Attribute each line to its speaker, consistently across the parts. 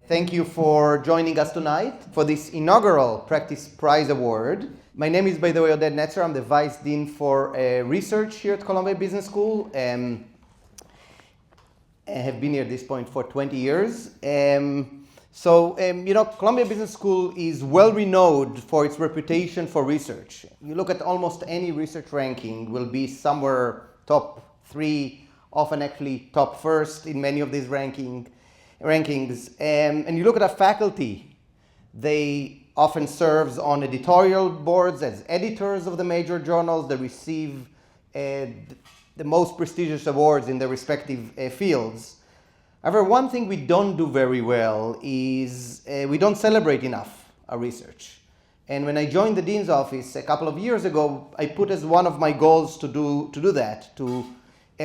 Speaker 1: Thank you for joining us tonight for this inaugural Practice Prize Award. My name is, by the way, Oded Netzer. I'm the Vice Dean for Research here at Columbia Business School. I have been here at this point for 20 years. Columbia Business School is well renowned for its reputation for research. You look at almost any research ranking, will be somewhere top 3, often actually top 1st in many of these rankings. And you look at our faculty, they often serve on editorial boards as editors of the major journals. They receive the most prestigious awards in their respective fields. However, one thing we don't do very well is we don't celebrate enough our research. And when I joined the Dean's office a couple of years ago, I put as one of my goals to do that, to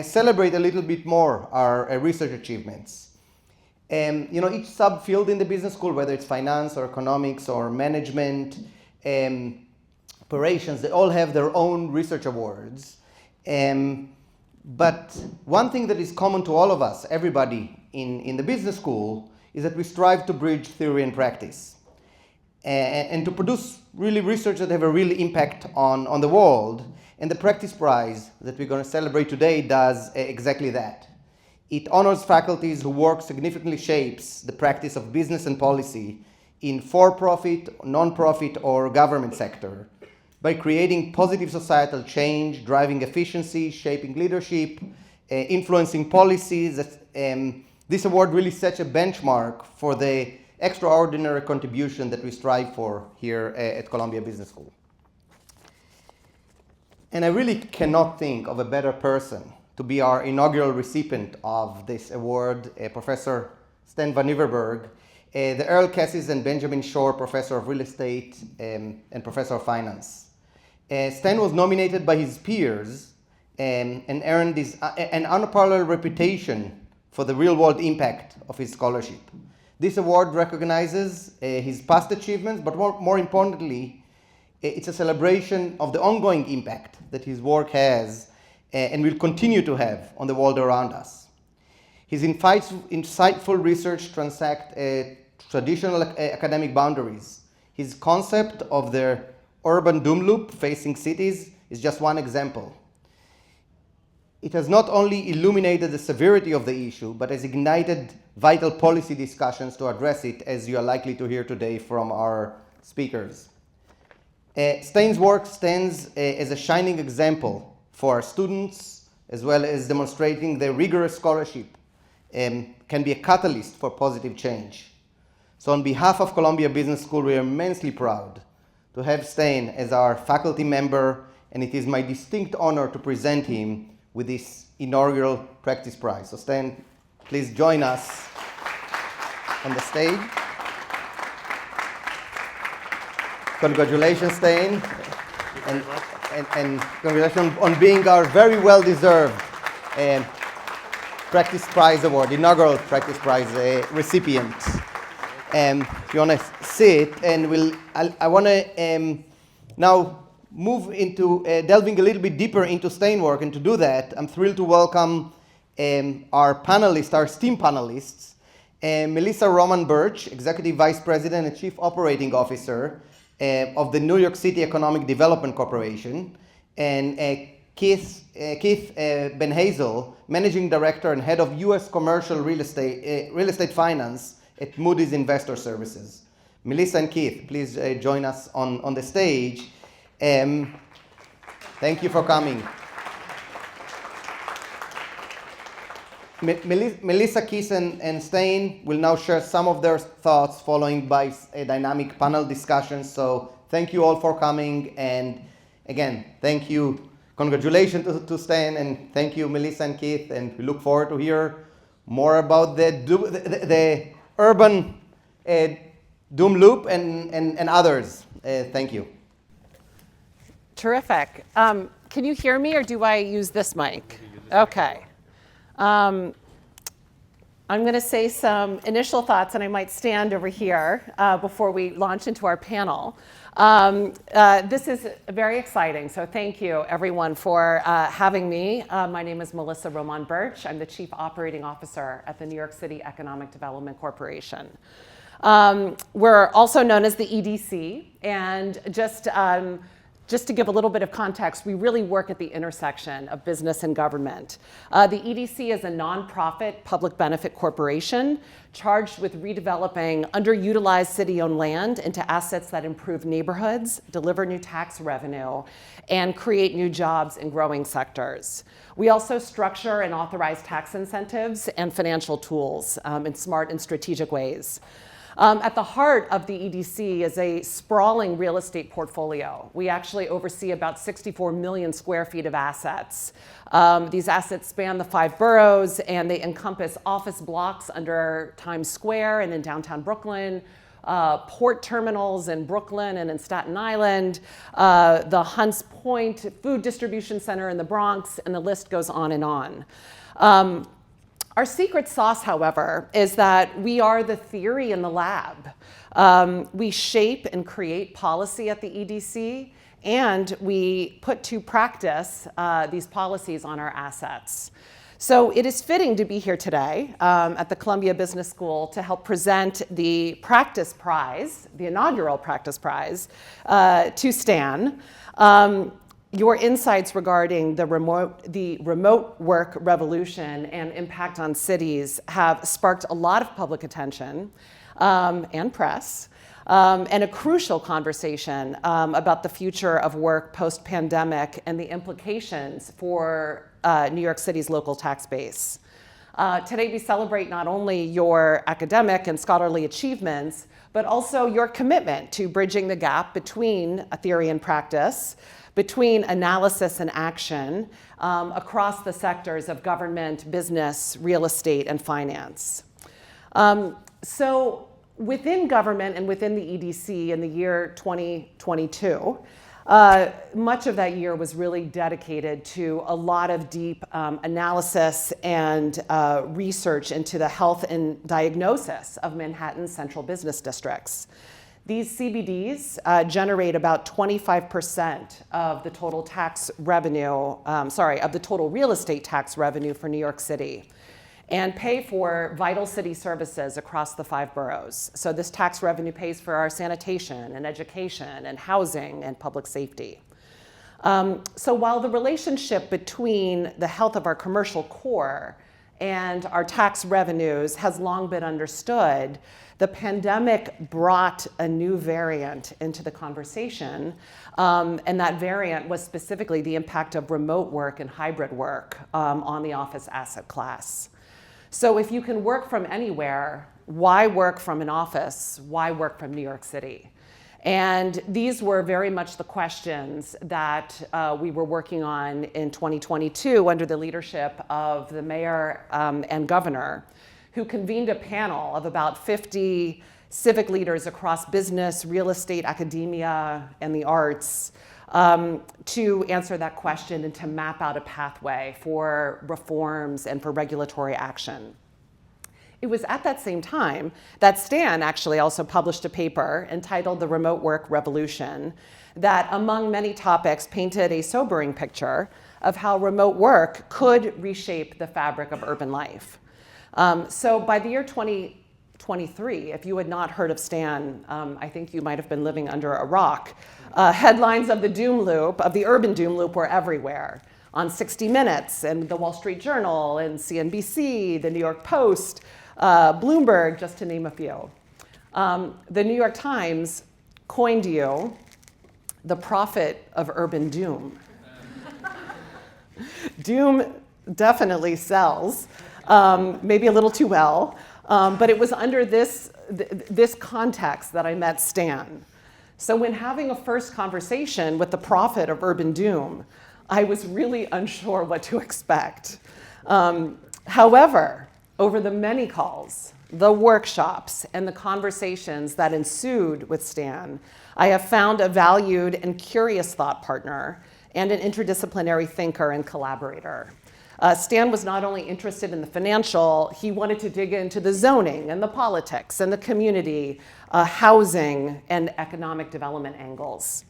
Speaker 1: celebrate a little bit more our research achievements. Each subfield in the business school, whether it's finance or economics or management, operations, they all have their own research awards. But one thing that is common to all of us, everybody in the business school, is that we strive to bridge theory and practice and to produce really research that have a real impact on the world. And the Practice Prize that we're going to celebrate today does exactly that. It honors faculties whose work significantly shapes the practice of business and policy in for-profit, non-profit, or government sector by creating positive societal change, driving efficiency, shaping leadership, influencing policies. This award really sets a benchmark for the extraordinary contribution that we strive for here at Columbia Business School. And I really cannot think of a better person to be our inaugural recipient of this award, Professor Stijn Van Nieuwerburgh, the Earle Kazis and Benjamin Schore Professor of Real Estate and Professor of Finance. Stijn was nominated by his peers and earned an unparalleled reputation for the real-world impact of his scholarship. This award recognizes his past achievements, but more importantly, it's a celebration of the ongoing impact that his work has and will continue to have on the world around us. His insightful research transacts traditional academic boundaries. His concept of the urban doom loop facing cities is just one example. It has not only illuminated the severity of the issue, but has ignited vital policy discussions to address it, as you are likely to hear today from our speakers. Stijn's work stands as a shining example for our students, as well as demonstrating their rigorous scholarship can be a catalyst for positive change. So on behalf of Columbia Business School, we are immensely proud to have Stijn as our faculty member, and it is my distinct honor to present him with this inaugural Practice Prize. So Stijn, please join us on the stage. Congratulations, Stijn. And congratulations on being our very well-deserved Practice Prize Award, inaugural Practice Prize recipient. If you want to sit, and I want to now move into delving a little bit deeper into Stijn's work, and to do that, I'm thrilled to welcome our panelists, our esteemed panelists, Melissa Roman Birch, Executive Vice President and Chief Operating Officer of the New York City Economic Development Corporation, and Keith Ben-Hazel, Managing Director and Head of U.S. Commercial Real Estate Finance at Moody's Investor Services. Melissa and Keith, please join us on the stage. Thank you for coming. Melissa, Keith, and Stijn will now share some of their thoughts, following by a dynamic panel discussion. So thank you all for coming, and again, thank you. Congratulations to Stijn, and thank you, Melissa and Keith, and we look forward to hear more about the urban doom loop and others. Thank you.
Speaker 2: Terrific. Can you hear me, or do I use this mic? Okay. I'm going to say some initial thoughts, and I might stand over here before we launch into our panel. This is very exciting, so thank you everyone for having me. My name is Melissa Roman Birch. I'm the Chief Operating Officer at the New York City Economic Development Corporation. We're also known as the EDC, and just to give a little bit of context, we really work at the intersection of business and government. The EDC is a nonprofit public benefit corporation charged with redeveloping underutilized city-owned land into assets that improve neighborhoods, deliver new tax revenue, and create new jobs in growing sectors. We also structure and authorize tax incentives and financial tools in smart and strategic ways. At the heart of the EDC is a sprawling real estate portfolio. We actually oversee about 64 million square feet of assets. These assets span the 5 boroughs, and they encompass office blocks under Times Square and in downtown Brooklyn, port terminals in Brooklyn and in Staten Island, the Hunts Point food distribution center in the Bronx, and the list goes on and on. Our secret sauce, however, is that we are the theory in the lab. We shape and create policy at the EDC, and we put to practice these policies on our assets. So it is fitting to be here today at the Columbia Business School to help present the Practice Prize, the inaugural Practice Prize, to Stan. Your insights regarding the remote work revolution and impact on cities have sparked a lot of public attention and press, and a crucial conversation about the future of work post-pandemic and the implications for New York City's local tax base. Today we celebrate not only your academic and scholarly achievements, but also your commitment to bridging the gap between a theory and practice, between analysis and action across the sectors of government, business, real estate, and finance. So within government and within the EDC in the year 2022, much of that year was really dedicated to a lot of deep analysis and research into the health and diagnosis of Manhattan's central business districts. These CBDs generate about 25% of the total tax revenue, of the total real estate tax revenue for New York City, and pay for vital city services across the 5 boroughs. So this tax revenue pays for our sanitation and education and housing and public safety. So while the relationship between the health of our commercial core and our tax revenues has long been understood, the pandemic brought a new variant into the conversation, and that variant was specifically the impact of remote work and hybrid work on the office asset class. So if you can work from anywhere, why work from an office? Why work from New York City? And these were very much the questions that we were working on in 2022 under the leadership of the mayor and governor, who convened a panel of about 50 civic leaders across business, real estate, academia, and the arts to answer that question and to map out a pathway for reforms and for regulatory action. It was at that same time that Stan actually also published a paper entitled The Remote Work Revolution that, among many topics, painted a sobering picture of how remote work could reshape the fabric of urban life. So by the year 2023, if you had not heard of Stan, I think you might have been living under a rock. Headlines of the doom loop, of the urban doom loop, were everywhere. On 60 Minutes and the Wall Street Journal and CNBC, the New York Post, Bloomberg, just to name a few. The New York Times coined you the prophet of urban doom. Doom definitely sells. Maybe a little too well, but it was under this context that I met Stan. So when having a first conversation with the prophet of urban doom, I was really unsure what to expect. However, over the many calls, the workshops, and the conversations that ensued with Stan, I have found a valued and curious thought partner and an interdisciplinary thinker and collaborator. Stan was not only interested in the financial, he wanted to dig into the zoning and the politics and the community, housing, and economic development angles.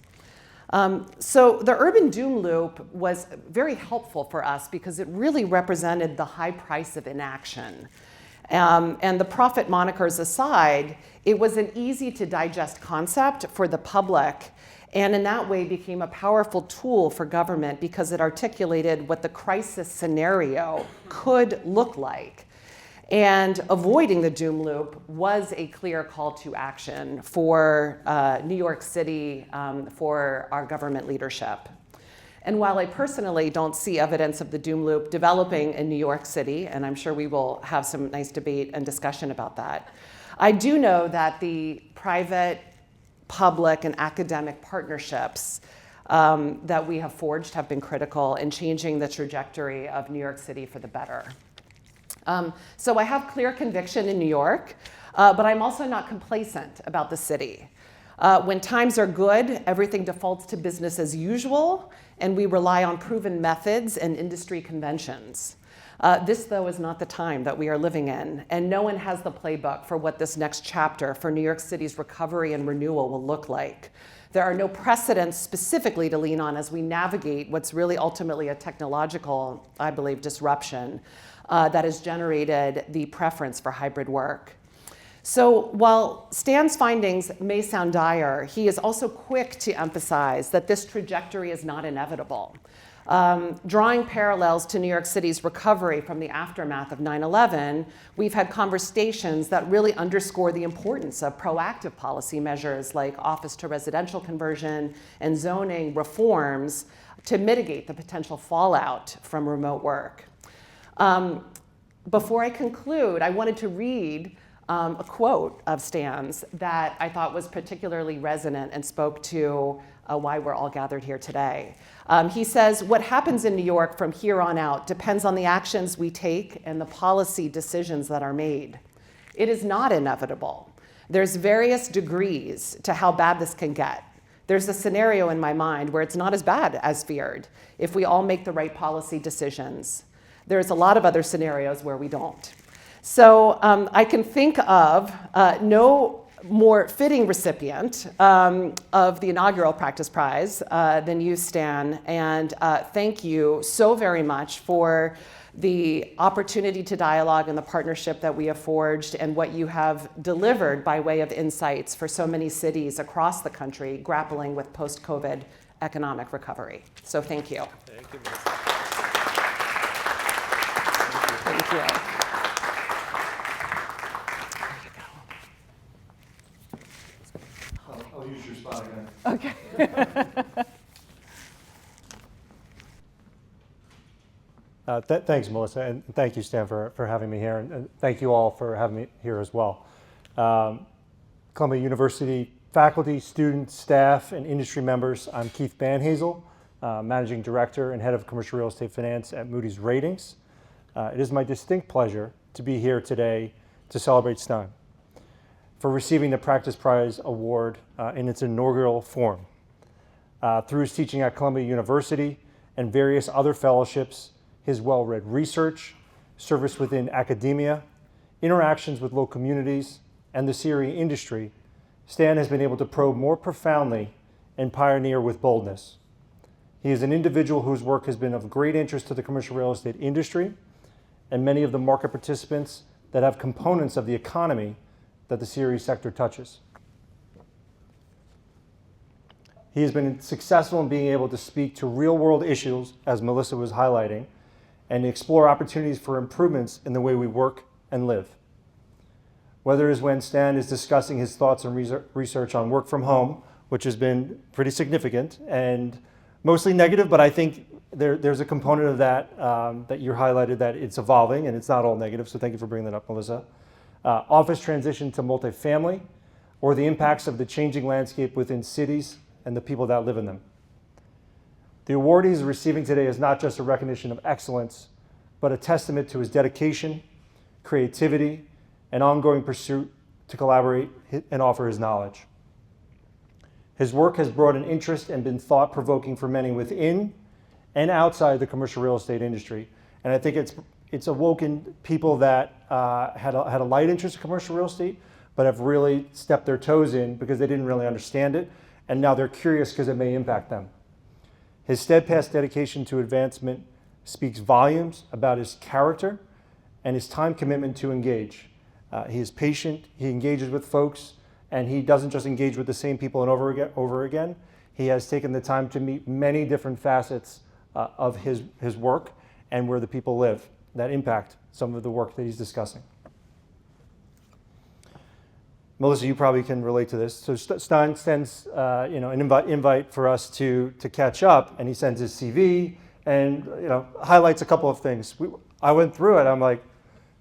Speaker 2: So the urban doom loop was very helpful for us because it really represented the high price of inaction. And the profit monikers aside, it was an easy to digest concept for the public, and in that way became a powerful tool for government because it articulated what the crisis scenario could look like. And avoiding the doom loop was a clear call to action for New York City, for our government leadership. And while I personally don't see evidence of the doom loop developing in New York City, and I'm sure we will have some nice debate and discussion about that, I do know that the private, public, and academic partnerships that we have forged have been critical in changing the trajectory of New York City for the better. So I have clear conviction in New York, but I'm also not complacent about the city. When times are good, everything defaults to business as usual, and we rely on proven methods and industry conventions. This, though, is not the time that we are living in, and no one has the playbook for what this next chapter for New York City's recovery and renewal will look like. There are no precedents specifically to lean on as we navigate what's really ultimately a technological, I believe, disruption that has generated the preference for hybrid work. So while Stan's findings may sound dire, he is also quick to emphasize that this trajectory is not inevitable. Drawing parallels to New York City's recovery from the aftermath of 9/11, we've had conversations that really underscore the importance of proactive policy measures like office to residential conversion and zoning reforms to mitigate the potential fallout from remote work. Before I conclude, I wanted to read a quote of Stan's that I thought was particularly resonant and spoke to why we're all gathered here today. He says, "What happens in New York from here on out depends on the actions we take and the policy decisions that are made. It is not inevitable. There's various degrees to how bad this can get. There's a scenario in my mind where it's not as bad as feared if we all make the right policy decisions. There's a lot of other scenarios where we don't." So I can think of no more fitting recipient of the inaugural Practice Prize than you, Stan. And thank you so very much for the opportunity to dialogue and the partnership that we have forged and what you have delivered by way of insights for so many cities across the country grappling with post-COVID economic recovery. So thank you.
Speaker 3: Thank you, Melissa.
Speaker 2: Thank you.
Speaker 3: I'll use your spot again.
Speaker 2: Okay.
Speaker 4: Thanks, Melissa, and thank you, Stan, for having me here, and thank you all for having me here as well. Columbia University faculty, students, staff, and industry members, I'm Keith Banhazel, Managing Director and Head of Commercial Real Estate Finance at Moody's Ratings. It is my distinct pleasure to be here today to celebrate Stijn for receiving the Practice Prize Award in its inaugural form. Through his teaching at Columbia University and various other fellowships, his well-read research, service within academia, interactions with local communities, and the CRE industry, Stijn has been able to probe more profoundly and pioneer with boldness. He is an individual whose work has been of great interest to the commercial real estate industry and many of the market participants that have components of the economy that the CRE sector touches. He has been successful in being able to speak to real-world issues, as Melissa was highlighting, and explore opportunities for improvements in the way we work and live. Whether it is when Stijn is discussing his thoughts and research on work from home, which has been pretty significant and mostly negative, but I think there's a component of that that you highlighted that it's evolving and it's not all negative, so thank you for bringing that up, Melissa. Office transition to multifamily, or the impacts of the changing landscape within cities and the people that live in them. The award he's receiving today is not just a recognition of excellence, but a testament to his dedication, creativity, and ongoing pursuit to collaborate and offer his knowledge. His work has brought an interest and been thought-provoking for many within and outside the commercial real estate industry, And I think it's awoken people that had a light interest in commercial real estate, but have really stepped their toes in because they didn't really understand it. And now they're curious because it may impact them. His steadfast dedication to advancement speaks volumes about his character and his time commitment to engage. He is patient, he engages with folks, and he doesn't just engage with the same people and over again. He has taken the time to meet many different facets of his work and where the people live that impact some of the work that he's discussing. Melissa, you probably can relate to this. So Stijn sends an invite for us to catch up, and he sends his CV and highlights a couple of things. I went through it. I'm like,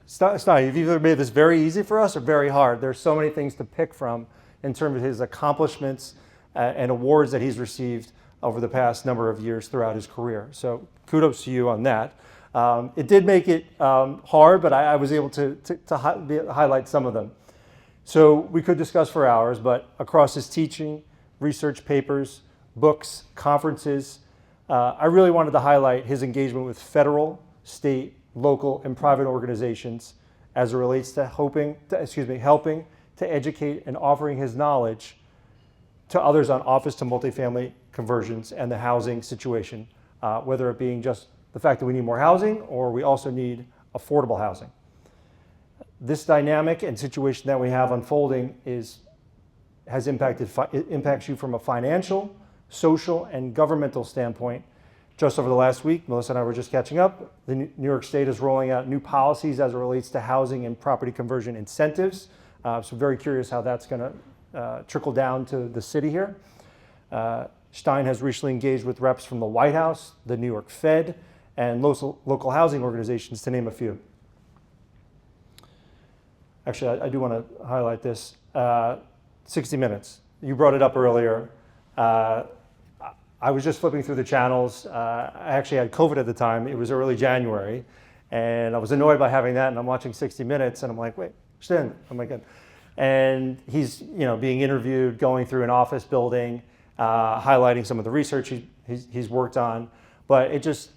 Speaker 4: Stijn, you've either made this very easy for us or very hard. There's so many things to pick from in terms of his accomplishments and awards that he's received over the past number of years throughout his career. So kudos to you on that. It did make it hard, but I was able to highlight some of them. So we could discuss for hours, but across his teaching, research papers, books, conferences, I really wanted to highlight his engagement with federal, state, local, and private organizations as it relates to helping to educate and offering his knowledge to others on office to multifamily conversions and the housing situation, whether it being just the fact that we need more housing or we also need affordable housing. This dynamic and situation that we have unfolding impacts you from a financial, social, and governmental standpoint. Just over the last week, Melissa and I were just catching up. The New York State is rolling out new policies as it relates to housing and property conversion incentives. So very curious how that's going to trickle down to the city here. Stijn has recently engaged with reps from the White House, the New York Fed, and local housing organizations, to name a few. Actually, I do want to highlight this. 60 Minutes. You brought it up earlier. I was just flipping through the channels. I actually had COVID at the time. It was early January, and I was annoyed by having that, and I'm watching 60 Minutes, and I'm like, wait, Stijn, oh my God. And he's being interviewed, going through an office building, highlighting some of the research he's worked on, but it just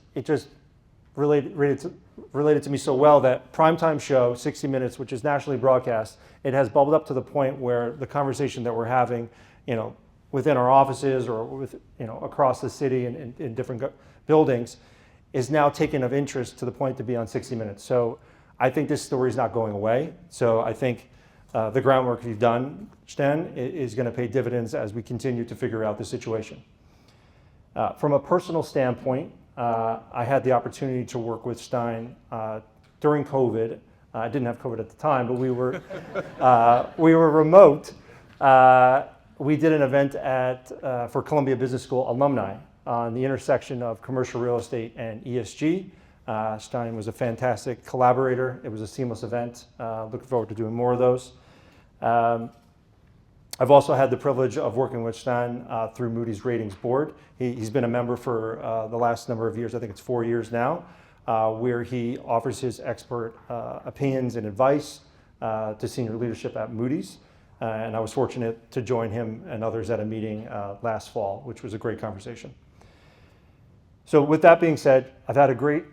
Speaker 4: related to me so well that primetime show, 60 Minutes, which is nationally broadcast, it has bubbled up to the point where the conversation that we're having, within our offices or across the city and in different buildings is now taken of interest to the point to be on 60 Minutes. So I think this story is not going away. So I think the groundwork you've done, Stijn, is going to pay dividends as we continue to figure out the situation. From a personal standpoint, I had the opportunity to work with Stijn during COVID. I didn't have COVID at the time, but we were remote. We did an event for Columbia Business School alumni on the intersection of commercial real estate and ESG. Stijn was a fantastic collaborator. It was a seamless event. Looking forward to doing more of those. I've also had the privilege of working with Stijn through Moody's Ratings Board. He's been a member for the last number of years. I think it's 4 years now, where he offers his expert opinions and advice to senior leadership at Moody's. And I was fortunate to join him and others at a meeting last fall, which was a great conversation. So with that being said, I've had a great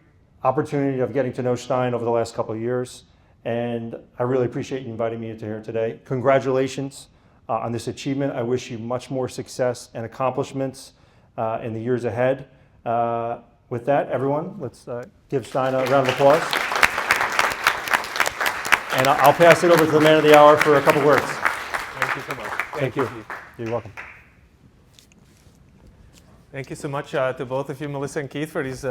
Speaker 4: opportunity of getting to know Stijn over the last couple of years, and I really appreciate you inviting me to here today. Congratulations on this achievement. I wish you much more success and accomplishments in the years ahead. With that, everyone, let's give Stijn a round of applause. And I'll pass it over to the man of the hour for a couple words.
Speaker 3: Thank you so much.
Speaker 4: Thank you. You're welcome.
Speaker 3: Thank you so much to both of you, Melissa and Keith, for these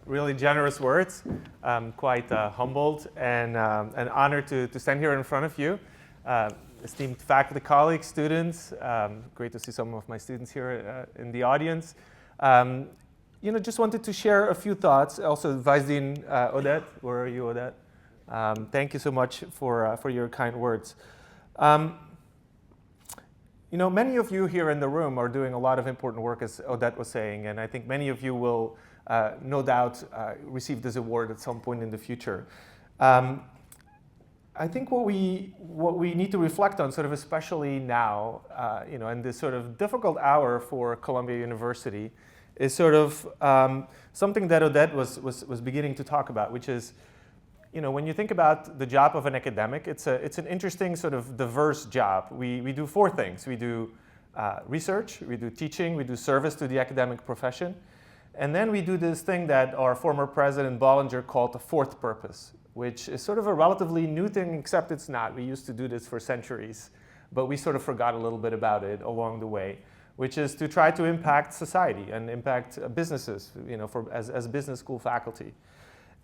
Speaker 3: really generous words. I'm quite humbled and honored to stand here in front of you. Esteemed faculty, colleagues, students, great to see some of my students here in the audience. Just wanted to share a few thoughts. Also, Vice Dean Odette, where are you, Odette? Thank you so much for your kind words. Many of you here in the room are doing a lot of important work, as Odette was saying, and I think many of you will no doubt receive this award at some point in the future. I think what we need to reflect on, sort of especially now, in this sort of difficult hour for Columbia University, is sort of something that Odette was beginning to talk about, which is, when you think about the job of an academic, it's an interesting sort of diverse job. We do four things. We do research, we do teaching, we do service to the academic profession, and then we do this thing that our former president Bollinger called the fourth purpose, which is sort of a relatively new thing, except it's not. We used to do this for centuries, but we sort of forgot a little bit about it along the way, which is to try to impact society and impact businesses, as business school faculty.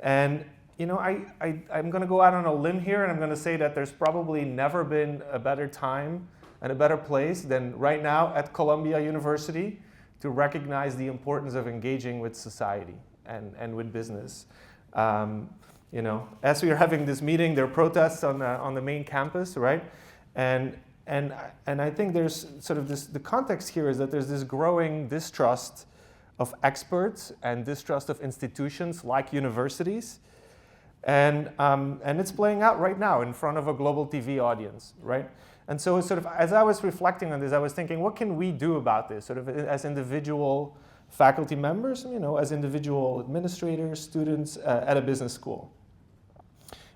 Speaker 3: And I'm going to go out on a limb here, and I'm going to say that there's probably never been a better time and a better place than right now at Columbia University to recognize the importance of engaging with society and with business. As we are having this meeting, there are protests on the main campus, right? And I think there's sort of the context here is that there's this growing distrust of experts and distrust of institutions like universities. And it's playing out right now in front of a global TV audience, right? And so sort of as I was reflecting on this, I was thinking, what can we do about this, sort of as individual faculty members, as individual administrators, students at a business school?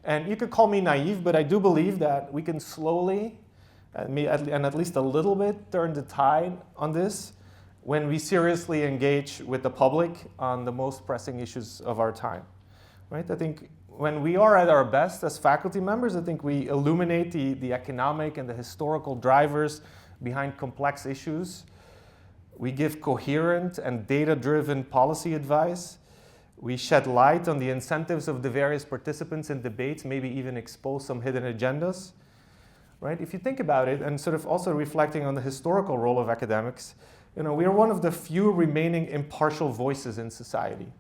Speaker 3: And you could call me naive, but I do believe that we can slowly, and at least a little bit, turn the tide on this when we seriously engage with the public on the most pressing issues of our time, right? I think when we are at our best as faculty members, I think we illuminate the economic and the historical drivers behind complex issues. We give coherent and data-driven policy advice. We shed light on the incentives of the various participants in debates, maybe even expose some hidden agendas. Right? If you think about it, and sort of also reflecting on the historical role of academics, we are one of the few remaining impartial voices in society.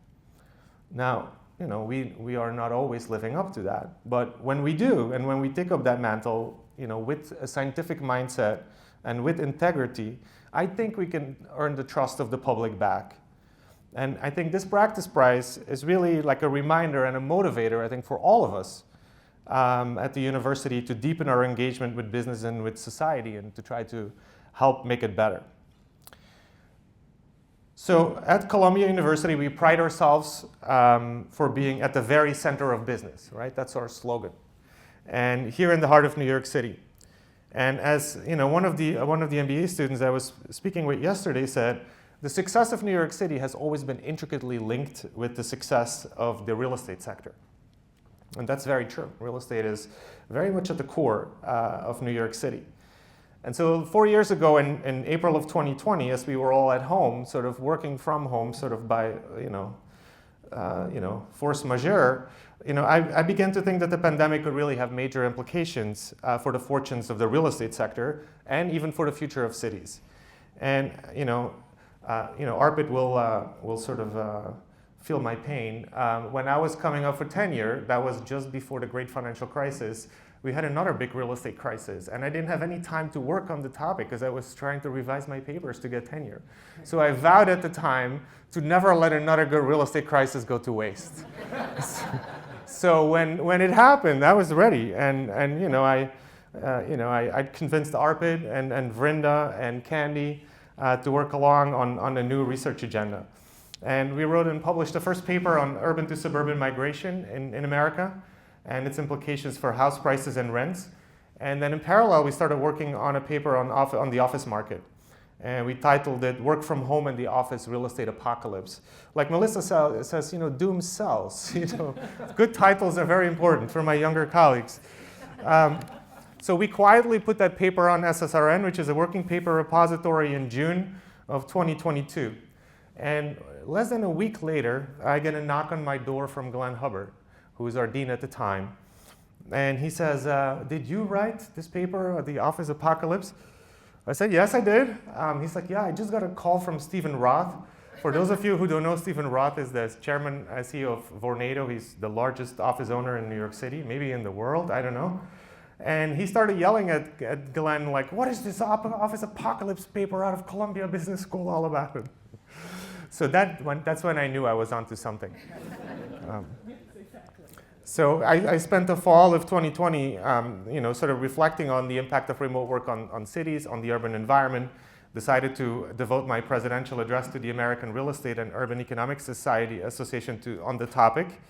Speaker 3: Now, we are not always living up to that, but when we do, and when we take up that mantle, with a scientific mindset and with integrity, I think we can earn the trust of the public back. And I think this practice prize is really like a reminder and a motivator, I think, for all of us at the university to deepen our engagement with business and with society and to try to help make it better. So at Columbia University, we pride ourselves for being at the very center of business, right? That's our slogan. And here in the heart of New York City. And as one of the MBA students I was speaking with yesterday said, the success of New York City has always been intricately linked with the success of the real estate sector. And that's very true. Real estate is very much at the core of New York City. And so 4 years ago in April of 2020, as we were all at home, sort of working from home, sort of by, force majeure, I began to think that the pandemic could really have major implications for the fortunes of the real estate sector and even for the future of cities. And, Arpit will sort of feel my pain. When I was coming up for tenure, that was just before the great financial crisis, we had another big real estate crisis, and I didn't have any time to work on the topic because I was trying to revise my papers to get tenure. So I vowed at the time to never let another good real estate crisis go to waste. So when it happened, I was ready, and I convinced Arpit and Vrinda and Candy to work along on a new research agenda. And we wrote and published the first paper on urban to suburban migration in America and its implications for house prices and rents. And then in parallel, we started working on a paper on the office market. And we titled it Work from Home and the Office Real Estate Apocalypse. Like Melissa says, doom sells. Good titles are very important for my younger colleagues. So we quietly put that paper on SSRN, which is a working paper repository, in June of 2022. And less than a week later, I get a knock on my door from Glenn Hubbard, who was our dean at the time. And he says, did you write this paper, The Office Apocalypse? I said, yes, I did. He's like, yeah, I just got a call from Stephen Roth. For those of you who don't know, Stephen Roth is the chairman, CEO of Vornado. He's the largest office owner in New York City, maybe in the world, I don't know. And he started yelling at Glenn, like, what is this Office Apocalypse paper out of Columbia Business School all about? So that's when I knew I was onto something. So I spent the fall of 2020, sort of reflecting on the impact of remote work on cities, on the urban environment, decided to devote my presidential address to the American Real Estate and Urban Economic Society Association on the topic.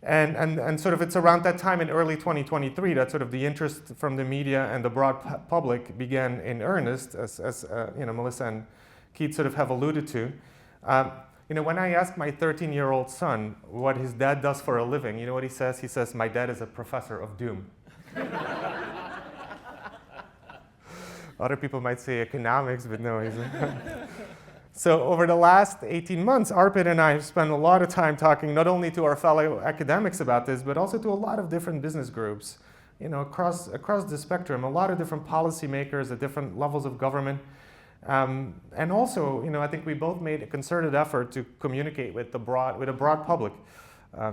Speaker 3: And sort of it's around that time in early 2023 that sort of the interest from the media and the broad public began in earnest, as Melissa and Keith sort of have alluded to. When I ask my 13-year-old son what his dad does for a living, you know what he says? He says, "My dad is a professor of doom." Other people might say economics, but no, he's So over the last 18 months, Arpit and I have spent a lot of time talking not only to our fellow academics about this, but also to a lot of different business groups, across the spectrum, a lot of different policymakers at different levels of government. And also, I think we both made a concerted effort to communicate with a broad public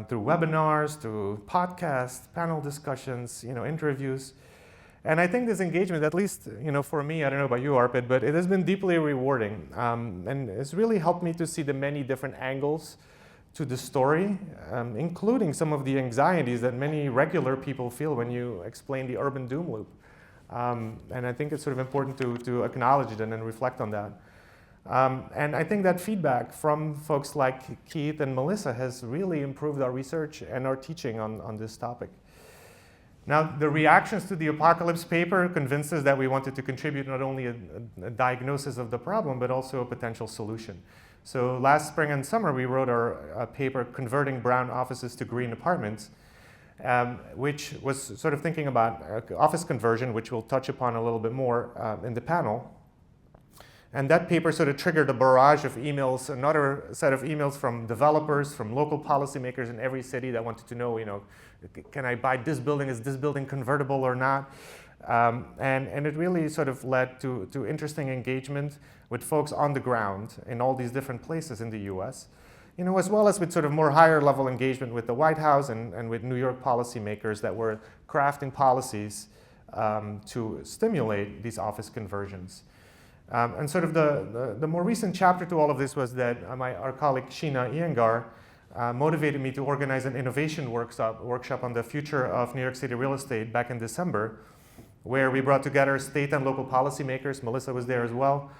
Speaker 3: through webinars, through podcasts, panel discussions, interviews. And I think this engagement, at least for me, I don't know about you, Arpit, but it has been deeply rewarding. And it's really helped me to see the many different angles to the story, including some of the anxieties that many regular people feel when you explain the urban doom loop. And I think it's sort of important to acknowledge it and then reflect on that. And I think that feedback from folks like Keith and Melissa has really improved our research and our teaching on this topic. Now, the reactions to the Apocalypse paper convinced us that we wanted to contribute not only a diagnosis of the problem, but also a potential solution. So last spring and summer, we wrote our paper, Converting Brown Offices to Green Apartments, which was sort of thinking about office conversion, which we'll touch upon a little bit more in the panel. And that paper sort of triggered a barrage of emails, another set of emails from developers, from local policymakers in every city that wanted to know, can I buy this building? Is this building convertible or not? And it really sort of led to interesting engagement with folks on the ground in all these different places in the US, as well as with sort of more higher level engagement with the White House and with New York policymakers that were crafting policies to stimulate these office conversions. And sort of the more recent chapter to all of this was that our colleague Sheena Iyengar motivated me to organize an innovation workshop on the future of New York City real estate back in December, where we brought together state and local policymakers. Melissa was there as well.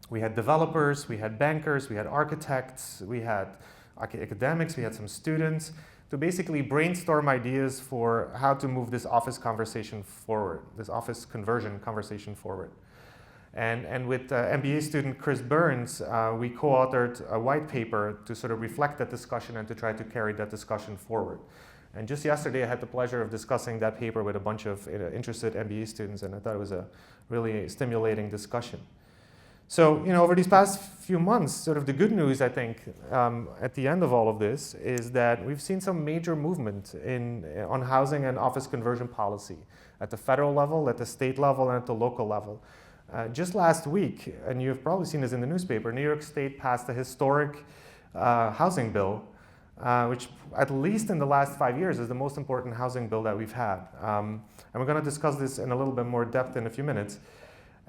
Speaker 3: We had developers, we had bankers, we had architects, we had academics, we had some students to basically brainstorm ideas for how to move this office conversation forward, this office conversion conversation forward. And with MBA student Chris Burns, we co-authored a white paper to sort of reflect that discussion and to try to carry that discussion forward. And just yesterday, I had the pleasure of discussing that paper with a bunch of interested MBA students, and I thought it was a really stimulating discussion. So, over these past few months, sort of the good news, I think, at the end of all of this is that we've seen some major movement on housing and office conversion policy at the federal level, at the state level, and at the local level. Just last week, and you've probably seen this in the newspaper, New York State passed a historic housing bill, which at least in the last 5 years is the most important housing bill that we've had. And we're going to discuss this in a little bit more depth in a few minutes.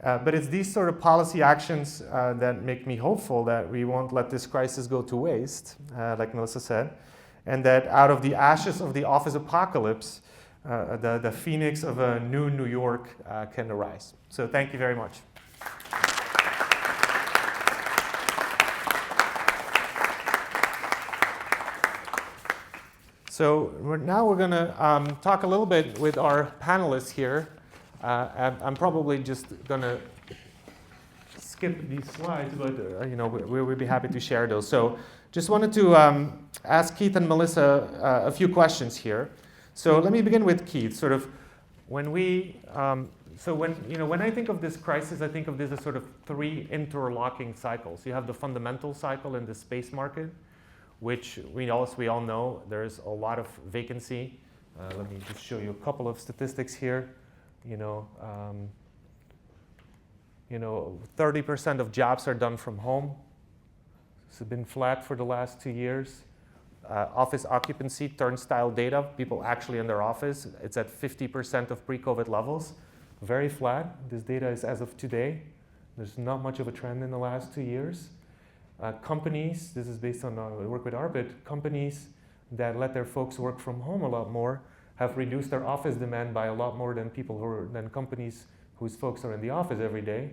Speaker 3: But it's these sort of policy actions that make me hopeful that we won't let this crisis go to waste, like Melissa said, and that out of the ashes of the office apocalypse, the phoenix of a new New York can arise. So thank you very much. So now we're going to talk a little bit with our panelists here. I'm probably just going to skip these slides, but we would be happy to share those. So just wanted to ask Keith and Melissa a few questions here. So let me begin with Keith. Sort of when I think of this crisis, I think of this as sort of three interlocking cycles. You have the fundamental cycle in the space market, which we all know there's a lot of vacancy. Let me just show you a couple of statistics here. 30% of jobs are done from home. It's been flat for the last 2 years. Office occupancy, turnstile data, people actually in their office, it's at 50% of pre-COVID levels. Very flat. This data is as of today. There's not much of a trend in the last 2 years. Companies, this is based on work with Arpit, companies that let their folks work from home a lot more have reduced their office demand by a lot more than companies whose folks are in the office every day.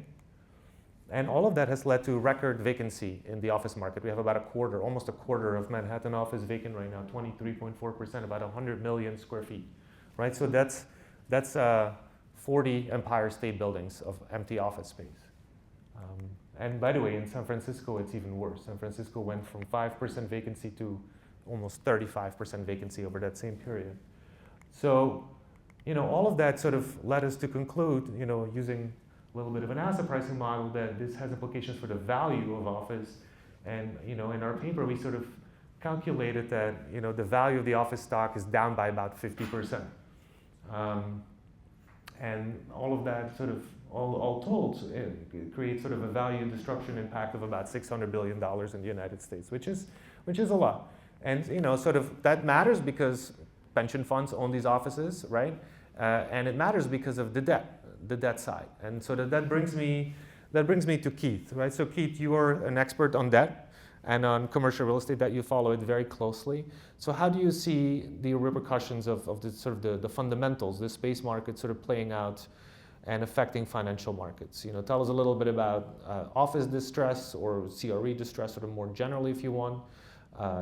Speaker 3: And all of that has led to record vacancy in the office market. We have about almost a quarter of Manhattan office vacant right now, 23.4%, about 100 million square feet, right? So that's 40 Empire State Buildings of empty office space. And by the way, in San Francisco, it's even worse. San Francisco went from 5% vacancy to almost 35% vacancy over that same period. So, all of that sort of led us to conclude, using a little bit of an asset pricing model, that this has implications for the value of office. And in our paper, we sort of calculated that the value of the office stock is down by about 50%. And all of that sort of, all told, it creates sort of a value destruction impact of about $600 billion in the United States, which is a lot. And sort of that matters because pension funds own these offices, right? And it matters because of the debt side. And so that brings me to Keith, right? So Keith, you are an expert on debt and on commercial real estate, that you follow it very closely. So how do you see the repercussions of the sort of the fundamentals, the space market sort of playing out and affecting financial markets? Tell us a little bit about office distress or CRE distress, sort of more generally, if you want,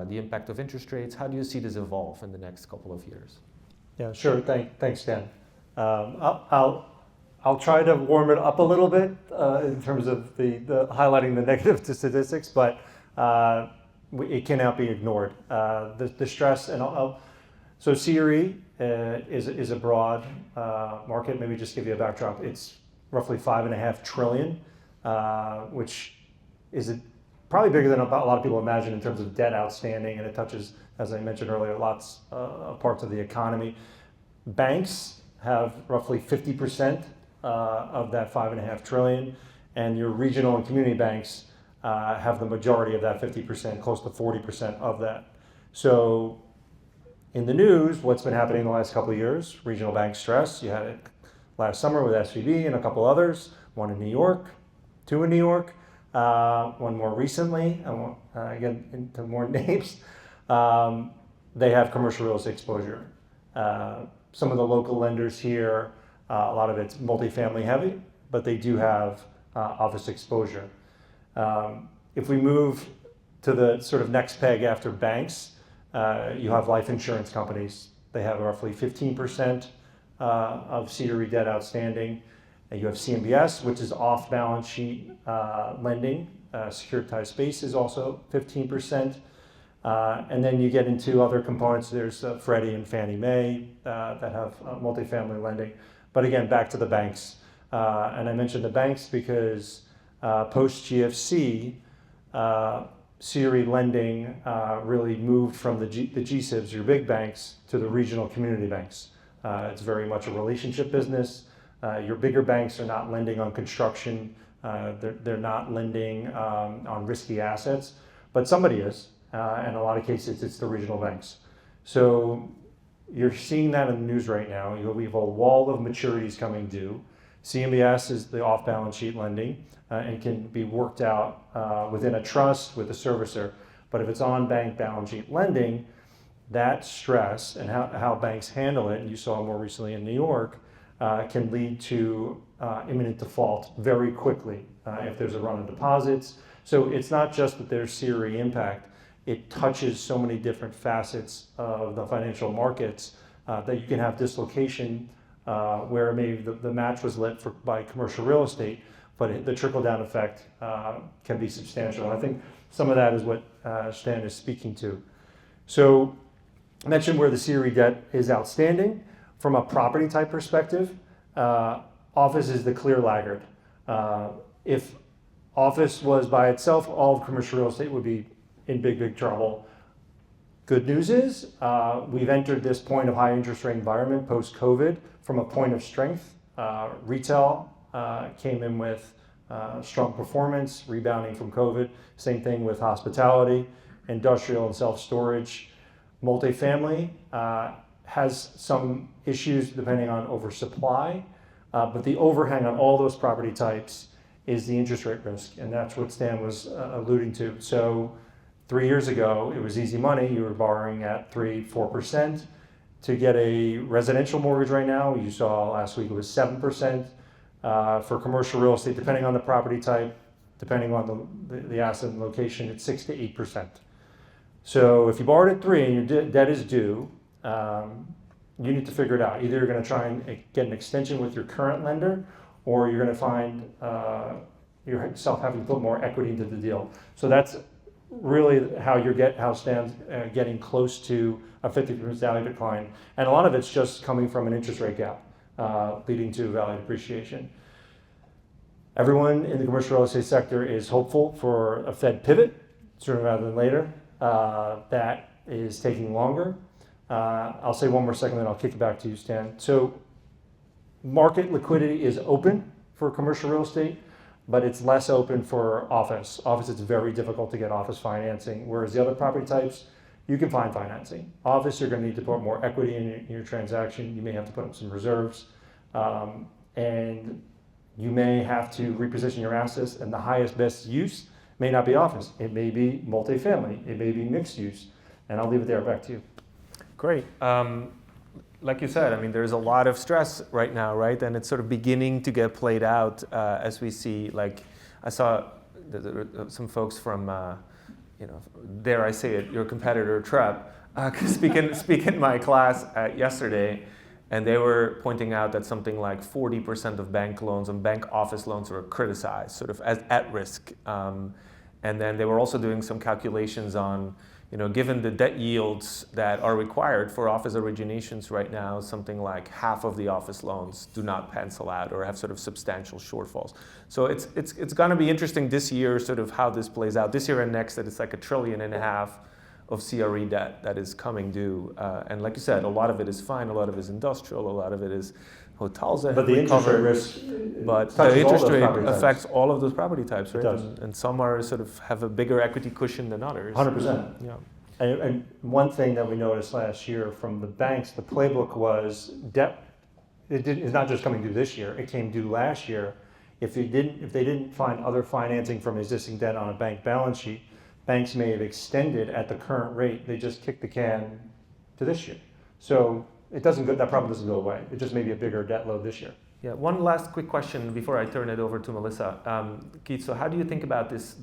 Speaker 3: the impact of interest rates. How do you see this evolve in the next couple of years?
Speaker 4: Yeah, sure. Thanks, Dan. I'll try to warm it up a little bit in terms of the highlighting the negative statistics, but it cannot be ignored. The stress, and so CRE is a broad market. Maybe just give you a backdrop. It's roughly $5.5 trillion, which is probably bigger than a lot of people imagine in terms of debt outstanding, and it touches, as I mentioned earlier, lots of parts of the economy. Banks have roughly 50% of that $5.5 trillion, and your regional and community banks have the majority of that 50%, close to 40% of that. So in the news, what's been happening in the last couple of years, regional bank stress. You had it last summer with SVB and a couple others, one in New York, two in New York, one more recently. I won't get into more names. They have commercial real estate exposure. Some of the local lenders here, a lot of it's multifamily heavy, but they do have office exposure. If we move to the sort of next peg after banks, you have life insurance companies. They have roughly 15% of CRE debt outstanding. And you have CMBS, which is off balance sheet lending. Securitized space is also 15%. And then you get into other components. There's Freddie and Fannie Mae that have multifamily lending. But again, back to the banks. And I mentioned the banks because post-GFC, CRE lending really moved from the GSIBs, your big banks, to the regional community banks. It's very much a relationship business. Your bigger banks are not lending on construction. They're not lending on risky assets, but somebody is. In a lot of cases, it's the regional banks. So you're seeing that in the news right now. We have a wall of maturities coming due. CMBS is the off-balance sheet lending and can be worked out within a trust with a servicer. But if it's on bank balance sheet lending, that stress and how banks handle it, and you saw more recently in New York, can lead to imminent default very quickly if there's a run of deposits. So it's not just that there's CRE impact, it touches so many different facets of the financial markets that you can have dislocation where maybe the match was lit by commercial real estate, but the trickle-down effect can be substantial. And I think some of that is what Stijn is speaking to. So I mentioned where the CRE debt is outstanding. From a property type perspective, office is the clear laggard. If office was by itself, all of commercial real estate would be in big trouble. Good news is we've entered this point of high interest rate environment post-COVID from a point of strength. Retail came in with strong performance, rebounding from COVID. Same thing with hospitality, industrial and self-storage. Multifamily has some issues depending on oversupply, but the overhang on all those property types is the interest rate risk, and that's what Stijn was alluding to. So 3 years ago, it was easy money. You were borrowing at 3-4%. To get a residential mortgage right now, you saw last week it was 7%. For commercial real estate, depending on the property type, depending on the asset and location, it's 6 to 8%. So if you borrowed at 3 and your debt is due, you need to figure it out. Either you're going to try and get an extension with your current lender, or you're going to find yourself having to put more equity into the deal. So that's really how Stan's getting close to a 50% value decline. And a lot of it's just coming from an interest rate gap, leading to value depreciation. Everyone in the commercial real estate sector is hopeful for a Fed pivot, sooner rather than later. That is taking longer. I'll say one more second, then I'll kick it back to you, Stan. So market liquidity is open for commercial real estate, but it's less open for office. Office, it's very difficult to get office financing, whereas the other property types, you can find financing. Office, you're going to need to put more equity in your transaction. You may have to put up some reserves, and you may have to reposition your assets, and the highest best use may not be office. It may be multifamily. It may be mixed use. And I'll leave it there. Back to you.
Speaker 3: Great. Like you said, I mean, there's a lot of stress right now, right? And it's sort of beginning to get played out as we see, like, I saw some folks from, dare I say it, your competitor, Trepp, speak in my class yesterday, and they were pointing out that something like 40% of bank loans and bank office loans were criticized, sort of as at risk. And then they were also doing some calculations on, given the debt yields that are required for office originations right now, something like half of the office loans do not pencil out or have sort of substantial shortfalls. So it's going to be interesting this year, sort of how this plays out. This year and next, that it's like $1.5 trillion of CRE debt that is coming due. And like you said, a lot of it is fine, a lot of it is industrial, a lot of it is hotels that
Speaker 4: But the interest rate risk
Speaker 3: but the interest rate affects
Speaker 4: types.
Speaker 3: all of those property types, right?
Speaker 4: It does.
Speaker 3: And some are sort of have a bigger equity cushion than others.
Speaker 4: 100%.
Speaker 3: Yeah.
Speaker 4: And one thing that we noticed last year from the banks, the playbook was debt. It's not just coming due this year. It came due last year. If they didn't find other financing from existing debt on a bank balance sheet, banks may have extended at the current rate. They just kicked the can to this year. So that problem doesn't go away. It just may be a bigger debt load this year.
Speaker 3: Yeah. One last quick question before I turn it over to Melissa. Keith, so how do you think about this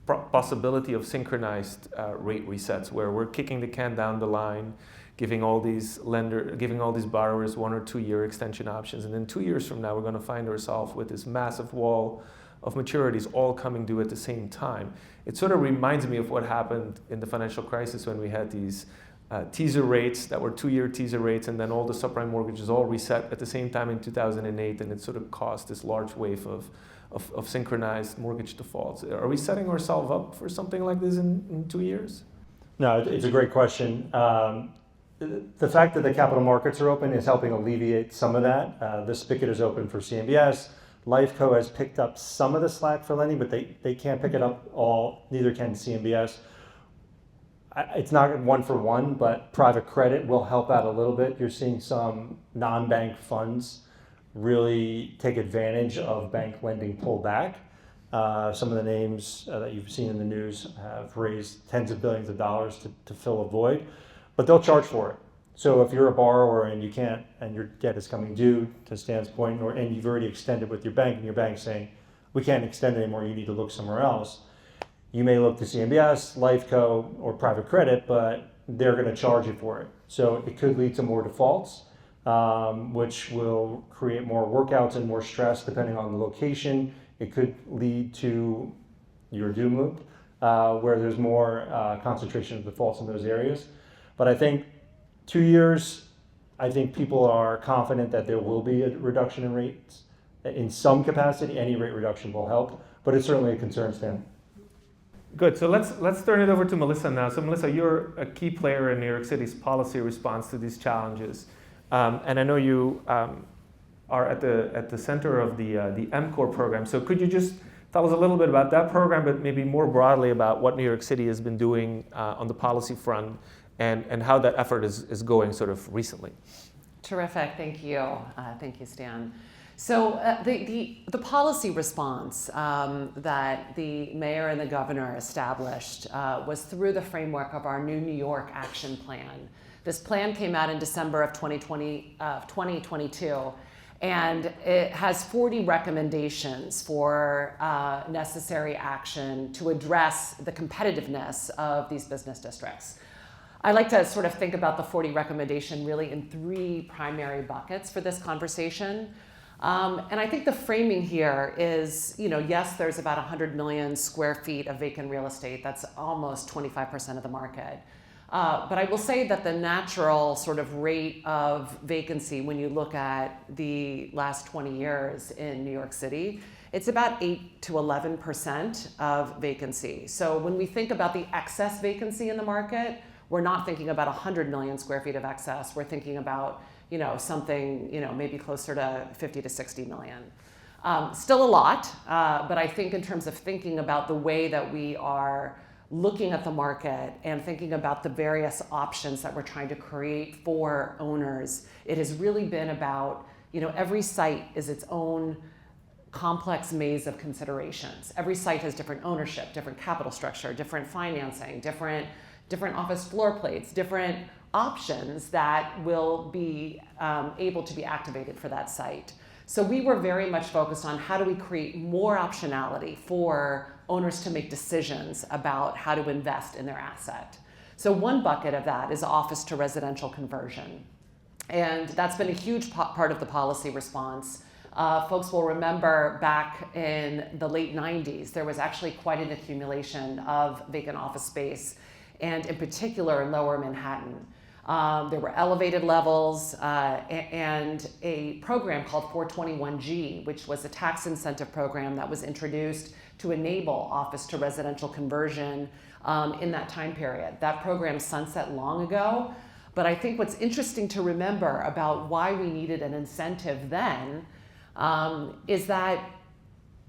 Speaker 3: possibility of synchronized rate resets, where we're kicking the can down the line, giving all these borrowers 1 or 2 year extension options, and then 2 years from now we're going to find ourselves with this massive wall of maturities all coming due at the same time? It sort of reminds me of what happened in the financial crisis when we had these teaser rates that were 2-year teaser rates, and then all the subprime mortgages all reset at the same time in 2008, and it sort of caused this large wave of synchronized mortgage defaults. Are we setting ourselves up for something like this in 2 years?
Speaker 4: No, it's a great question. The fact that the capital markets are open is helping alleviate some of that. The spigot is open for CMBS. LifeCo has picked up some of the slack for lending, but they can't pick it up all, neither can CMBS. It's not one for one, but private credit will help out a little bit. You're seeing some non-bank funds really take advantage of bank lending pull back. Some of the names that you've seen in the news have raised tens of billions of dollars to fill a void, but they'll charge for it. So if you're a borrower and you can't, and your debt is coming due, to Stan's point, and you've already extended with your bank, and your bank's saying, we can't extend anymore, you need to look somewhere else, you may look to CMBS, LifeCo, or private credit, but they're going to charge you for it. So it could lead to more defaults, which will create more workouts and more stress depending on the location. It could lead to your doom loop, where there's more concentration of defaults in those areas. But I think 2 years, I think people are confident that there will be a reduction in rates. In some capacity, any rate reduction will help, but it's certainly a concern, Stan.
Speaker 3: Good. So let's turn it over to Melissa now. So Melissa, you're a key player in New York City's policy response to these challenges, and I know you are at the center of the MCORE program. So could you just tell us a little bit about that program, but maybe more broadly about what New York City has been doing on the policy front, and how that effort is going sort of recently?
Speaker 2: Terrific. Thank you. Thank you, Stan. So the policy response that the mayor and the governor established was through the framework of our new New York Action Plan. This plan came out in December of 2022, And it has 40 recommendations for necessary action to address the competitiveness of these business districts. I like to sort of think about the 40 recommendation really in 3 primary buckets for this conversation. And I think the framing here is, yes, there's about 100 million square feet of vacant real estate. That's almost 25% of the market. But I will say that the natural sort of rate of vacancy, when you look at the last 20 years in New York City, it's about 8 to 11% of vacancy. So when we think about the excess vacancy in the market, we're not thinking about 100 million square feet of excess. We're thinking about something maybe closer to 50 to 60 million. Still a lot, but I think in terms of thinking about the way that we are looking at the market and thinking about the various options that we're trying to create for owners, it has really been about, every site is its own complex maze of considerations. Every site has different ownership, different capital structure, different financing, different office floor plates, different options that will be able to be activated for that site. So we were very much focused on how do we create more optionality for owners to make decisions about how to invest in their asset. So one bucket of that is office to residential conversion. And that's been a huge part of the policy response. Folks will remember back in the late 90s, there was actually quite an accumulation of vacant office space, and in particular in Lower Manhattan. There were elevated levels and a program called 421G, which was a tax incentive program that was introduced to enable office to residential conversion in that time period. That program sunset long ago, but I think what's interesting to remember about why we needed an incentive then is that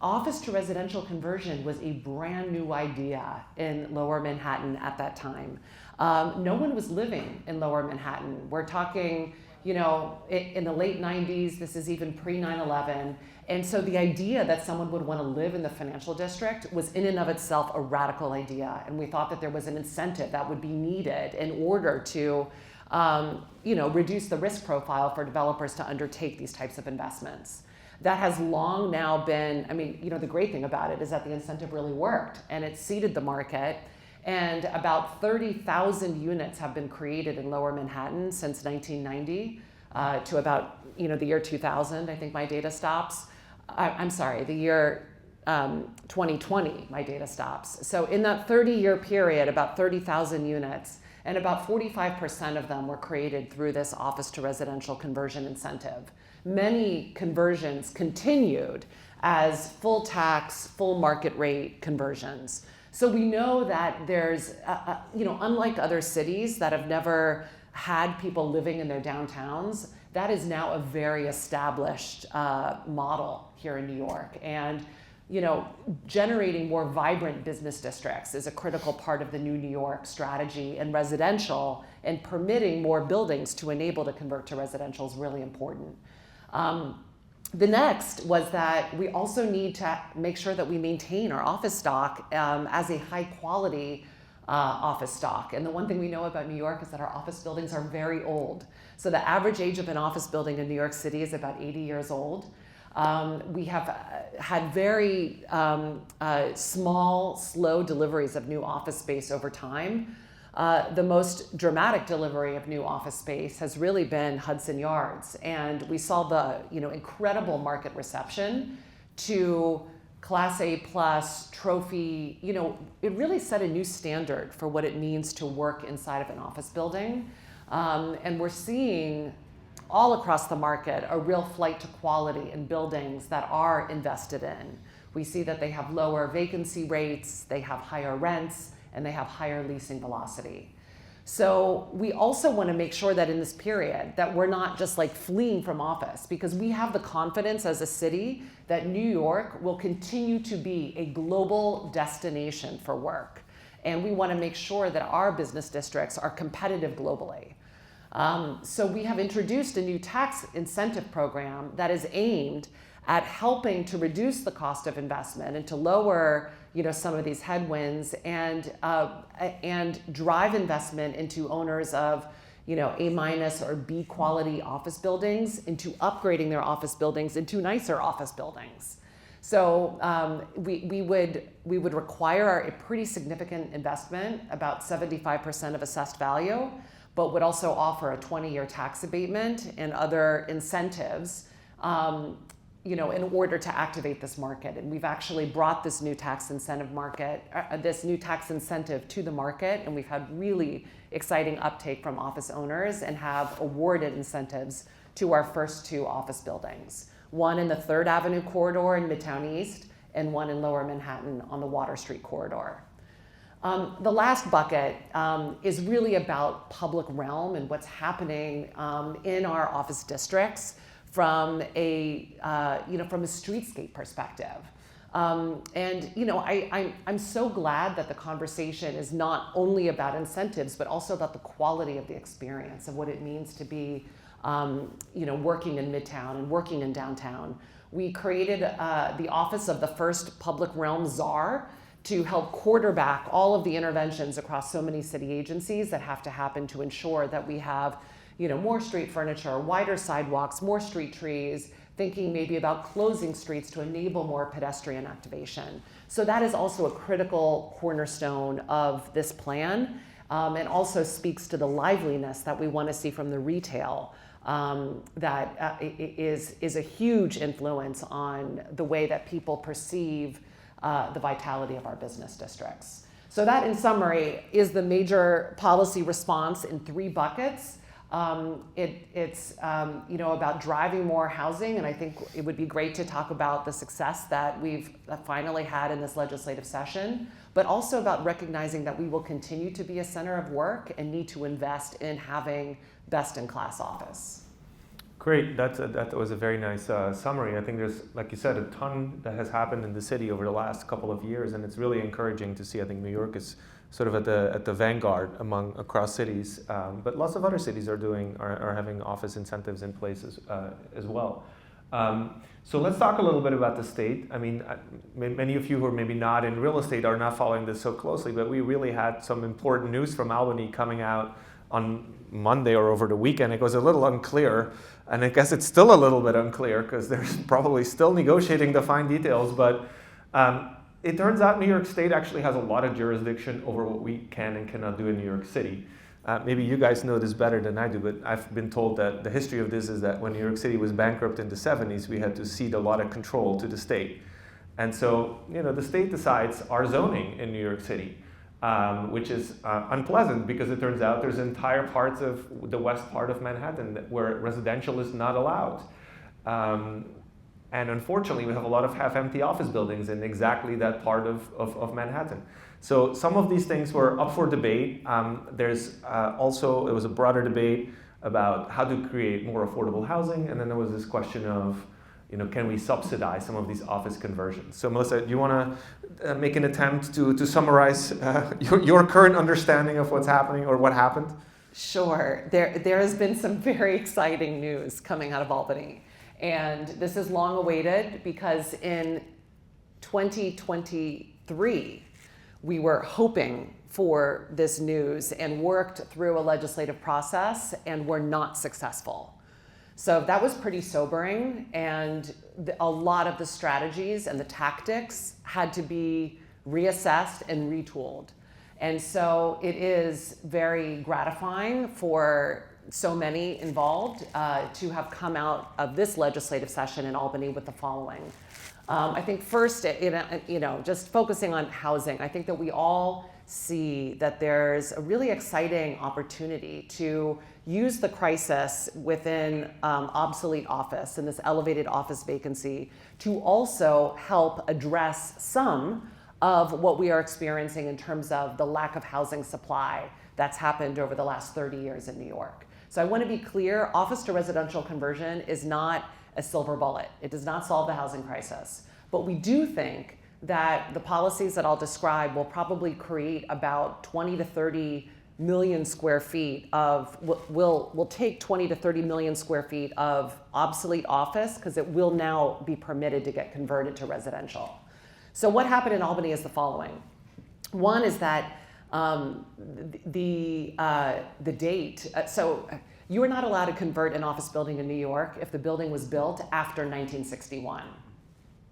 Speaker 2: office to residential conversion was a brand new idea in Lower Manhattan at that time. No one was living in Lower Manhattan. We're talking, in the late 90s, this is even pre 9/11. And so the idea that someone would want to live in the financial district was in and of itself a radical idea. And we thought that there was an incentive that would be needed in order to, reduce the risk profile for developers to undertake these types of investments. That has long now been, the great thing about it is that the incentive really worked and it seeded the market. And about 30,000 units have been created in Lower Manhattan since 1990 to about, the year 2000, I think my data stops. I'm sorry, the year 2020, my data stops. So in that 30-year period, about 30,000 units, and about 45% of them were created through this office to residential conversion incentive. Many conversions continued as full tax, full market rate conversions. So we know that there's, unlike other cities that have never had people living in their downtowns, that is now a very established model here in New York. And, generating more vibrant business districts is a critical part of the new New York strategy, and residential and permitting more buildings to enable to convert to residential is really important. The next was that we also need to make sure that we maintain our office stock as a high quality office stock. And the one thing we know about New York is that our office buildings are very old. So the average age of an office building in New York City is about 80 years old. We have had very small, slow deliveries of new office space over time. The most dramatic delivery of new office space has really been Hudson Yards. And we saw the incredible market reception to Class A plus trophy. It really set a new standard for what it means to work inside of an office building. And we're seeing all across the market a real flight to quality in buildings that are invested in. We see that they have lower vacancy rates, they have higher rents, and they have higher leasing velocity. So we also want to make sure that in this period that we're not just like fleeing from office, because we have the confidence as a city that New York will continue to be a global destination for work. And we want to make sure that our business districts are competitive globally. So we have introduced a new tax incentive program that is aimed at helping to reduce the cost of investment and to lower some of these headwinds and drive investment into owners of A- or B quality office buildings into upgrading their office buildings into nicer office buildings. So we would require a pretty significant investment, about 75% of assessed value, but would also offer a 20-year tax abatement and other incentives, in order to activate this market. And we've actually brought this new tax incentive to the market, and we've had really exciting uptake from office owners and have awarded incentives to our first 2 office buildings. One in the 3rd Avenue corridor in Midtown East, and one in Lower Manhattan on the Water Street corridor. The last bucket is really about public realm and what's happening in our office districts from a streetscape perspective. I'm so glad that the conversation is not only about incentives, but also about the quality of the experience of what it means to be working in Midtown and working in downtown. We created the office of the first public realm czar to help quarterback all of the interventions across so many city agencies that have to happen to ensure that we have more street furniture, wider sidewalks, more street trees, thinking maybe about closing streets to enable more pedestrian activation. So that is also a critical cornerstone of this plan, and also speaks to the liveliness that we want to see from the retail. That is a huge influence on the way that people perceive the vitality of our business districts. So that, in summary, is the major policy response in 3 buckets. It's about driving more housing, and I think it would be great to talk about the success that we've finally had in this legislative session, but also about recognizing that we will continue to be a center of work and need to invest in having best-in-class office.
Speaker 3: Great, that was a very nice summary. I think there's, like you said, a ton that has happened in the city over the last couple of years, and it's really encouraging to see. I think New York is sort of at the vanguard across cities, but lots of other cities are having office incentives in place as well. So let's talk a little bit about the state. I mean, many of you who are maybe not in real estate are not following this so closely, but we really had some important news from Albany coming out on Monday or over the weekend. It was a little unclear, and I guess it's still a little bit unclear because they're probably still negotiating the fine details, but it turns out New York State actually has a lot of jurisdiction over what we can and cannot do in New York City. Maybe you guys know this better than I do, but I've been told that the history of this is that when New York City was bankrupt in the 70s, we had to cede a lot of control to the state. And so, the state decides our zoning in New York City, which is unpleasant because it turns out there's entire parts of the west part of Manhattan where residential is not allowed. And unfortunately, we have a lot of half-empty office buildings in exactly that part of Manhattan. So some of these things were up for debate. There was a broader debate about how to create more affordable housing, and then there was this question of, can we subsidize some of these office conversions? So Melissa, do you want to make an attempt to summarize your current understanding of what's happening or what happened?
Speaker 2: Sure. There has been some very exciting news coming out of Albany. And this is long awaited because in 2023, we were hoping for this news and worked through a legislative process and were not successful. So that was pretty sobering, and a lot of the strategies and the tactics had to be reassessed and retooled. And so it is very gratifying for so many involved to have come out of this legislative session in Albany with the following. I think first, just focusing on housing, I think that we all see that there's a really exciting opportunity to use the crisis within obsolete office and this elevated office vacancy to also help address some of what we are experiencing in terms of the lack of housing supply that's happened over the last 30 years in New York. So I want to be clear, office to residential conversion is not a silver bullet. It does not solve the housing crisis. But we do think that the policies that I'll describe will probably create about 20 to 30 million square feet of, will take 20 to 30 million square feet of obsolete office because it will now be permitted to get converted to residential. So what happened in Albany is the following. One is that The date, so you were not allowed to convert an office building in New York if the building was built after 1961.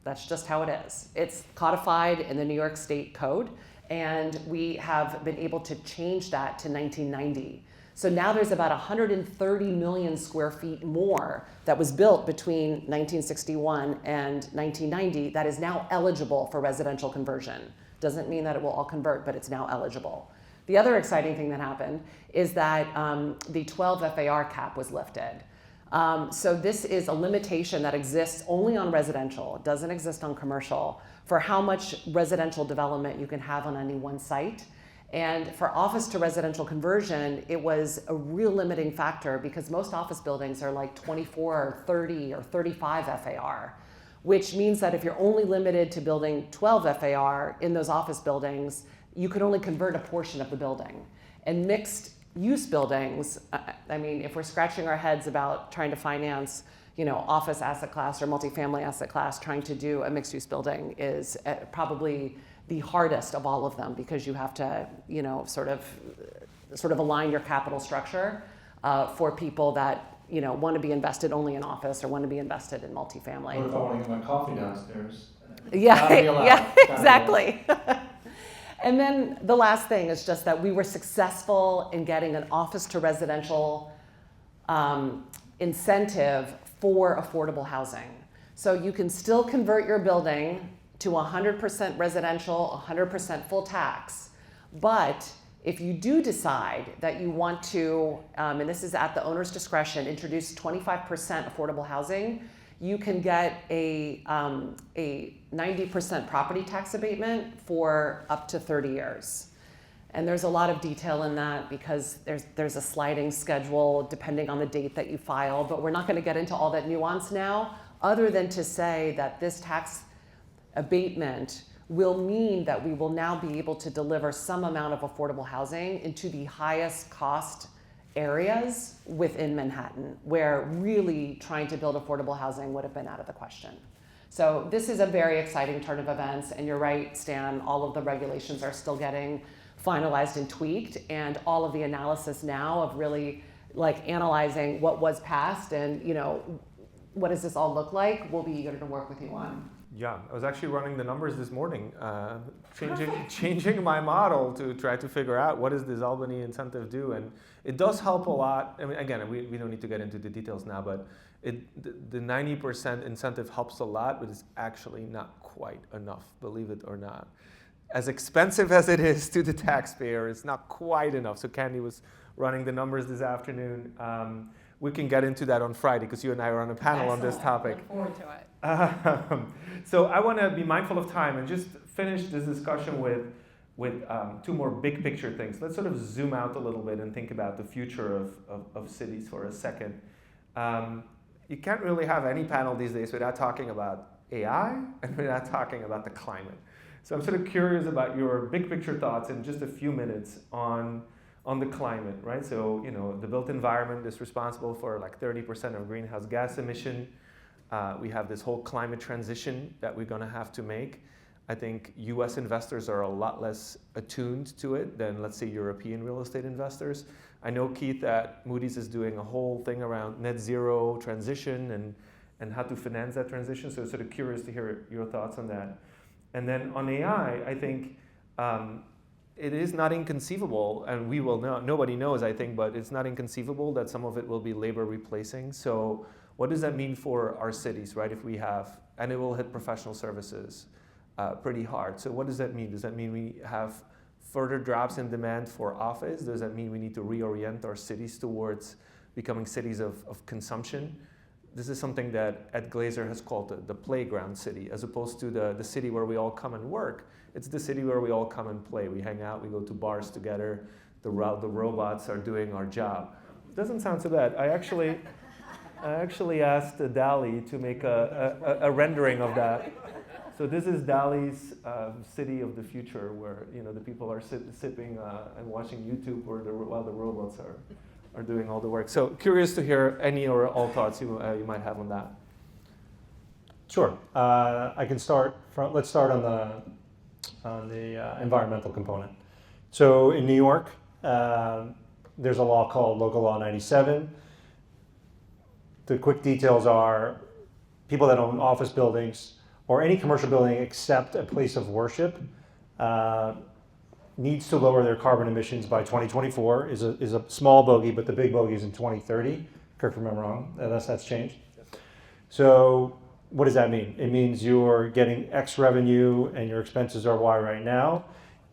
Speaker 2: That's just how it is. It's codified in the New York State Code, and we have been able to change that to 1990. So now there's about 130 million square feet more that was built between 1961 and 1990 that is now eligible for residential conversion. Doesn't mean that it will all convert, but it's now eligible. The other exciting thing that happened is that the 12 FAR cap was lifted. So this is a limitation that exists only on residential. It doesn't exist on commercial for how much residential development you can have on any one site. And for office to residential conversion, it was a real limiting factor because most office buildings are like 24 or 30 or 35 FAR, which means that if you're only limited to building 12 FAR in those office buildings, you could only convert a portion of the building. And mixed use buildings, I mean, if we're scratching our heads about trying to finance, office asset class or multifamily asset class, trying to do a mixed use building is probably the hardest of all of them because you have to, sort of align your capital structure for people that, want to be invested only in office or want to be invested in multifamily.
Speaker 5: What if I want to get my coffee downstairs?
Speaker 2: Yeah, exactly. And then the last thing is just that we were successful in getting an office to residential incentive for affordable housing. So you can still convert your building to 100% residential, 100% full tax. But if you do decide that you want to, and this is at the owner's discretion, introduce 25% affordable housing, you can get a 90% property tax abatement for up to 30 years. And there's a lot of detail in that because there's a sliding schedule depending on the date that you file, but we're not going to get into all that nuance now, other than to say that this tax abatement will mean that we will now be able to deliver some amount of affordable housing into the highest cost areas within Manhattan, where really trying to build affordable housing would have been out of the question. So this is a very exciting turn of events, and you're right, Stan, all of the regulations are still getting finalized and tweaked, and all of the analysis now of really analyzing what was passed and what does this all look like, we'll be eager to work with you on.
Speaker 3: Yeah, I was actually running the numbers this morning, changing my model to try to figure out what does this Albany incentive do, and it does help a lot. I mean, again, we don't need to get into the details now, but the 90% incentive helps a lot, but it's actually not quite enough, believe it or not. As expensive as it is to the taxpayer, it's not quite enough. So Candy was running the numbers this afternoon. We can get into that on Friday because you and I are on a panel on this topic.
Speaker 2: Look forward to it.
Speaker 3: So I want to be mindful of time and just finish this discussion with two more big picture things. Let's sort of zoom out a little bit and think about the future of cities for a second. You can't really have any panel these days without talking about AI and without talking about the climate. So I'm sort of curious about your big picture thoughts in just a few minutes on the climate, right? So, the built environment is responsible for like 30% of greenhouse gas emission. We have this whole climate transition that we're going to have to make. I think US investors are a lot less attuned to it than, let's say, European real estate investors. I know, Keith, that Moody's is doing a whole thing around net zero transition and how to finance that transition. So sort of curious to hear your thoughts on that. And then on AI, I think it is not inconceivable, and we will know, nobody knows, I think, but it's not inconceivable that some of it will be labor replacing. So what does that mean for our cities, right? If we have, and it will hit professional services pretty hard. So what does that mean? Does that mean we have further drops in demand for office? Does that mean we need to reorient our cities towards becoming cities of consumption? This is something that Ed Glazer has called the playground city, as opposed to the city where we all come and work. It's the city where we all come and play. We hang out, we go to bars together, the robots are doing our job. It doesn't sound so bad. I actually asked DALL-E to make a rendering of that. So this is DALL-E's city of the future, where the people are sipping and watching YouTube while the robots are doing all the work. So curious to hear any or all thoughts you might have on that.
Speaker 4: Sure. I can start. Let's start on the environmental component. So in New York, there's a law called Local Law 97. The quick details are people that own office buildings or any commercial building except a place of worship needs to lower their carbon emissions by 2024 is a small bogey, but the big bogey is in 2030. Correct me if I'm wrong, unless that's changed. So what does that mean? It means you're getting X revenue and your expenses are Y right now.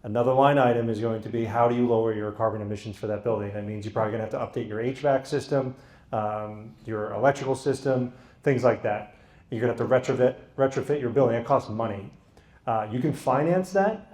Speaker 4: Another line item is going to be how do you lower your carbon emissions for that building? That means you're probably going to have to update your HVAC system, your electrical system, things like that. You're going to have to retrofit your building. It costs money. You can finance that.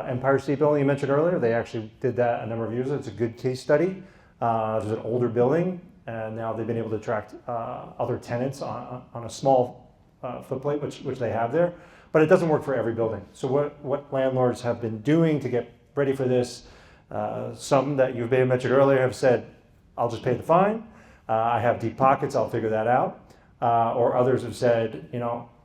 Speaker 4: Empire State Building you mentioned earlier, they actually did that a number of years ago. It's a good case study. There's an older building, and now they've been able to attract other tenants on a small footplate, which they have there. But it doesn't work for every building. So what landlords have been doing to get ready for this, some that you may have mentioned earlier have said, I'll just pay the fine. I have deep pockets, I'll figure that out. Or others have said,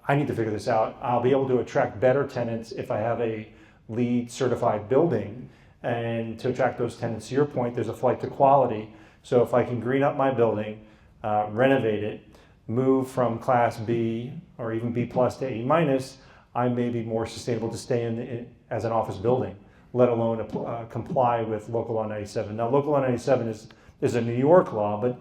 Speaker 4: I need to figure this out. I'll be able to attract better tenants if I have a LEED certified building. And to attract those tenants, to your point, there's a flight to quality. So if I can green up my building, renovate it, move from class B or even B plus to A minus, I may be more sustainable to stay in as an office building, let alone comply with Local Law 97. Now, Local Law 97 is a New York law, but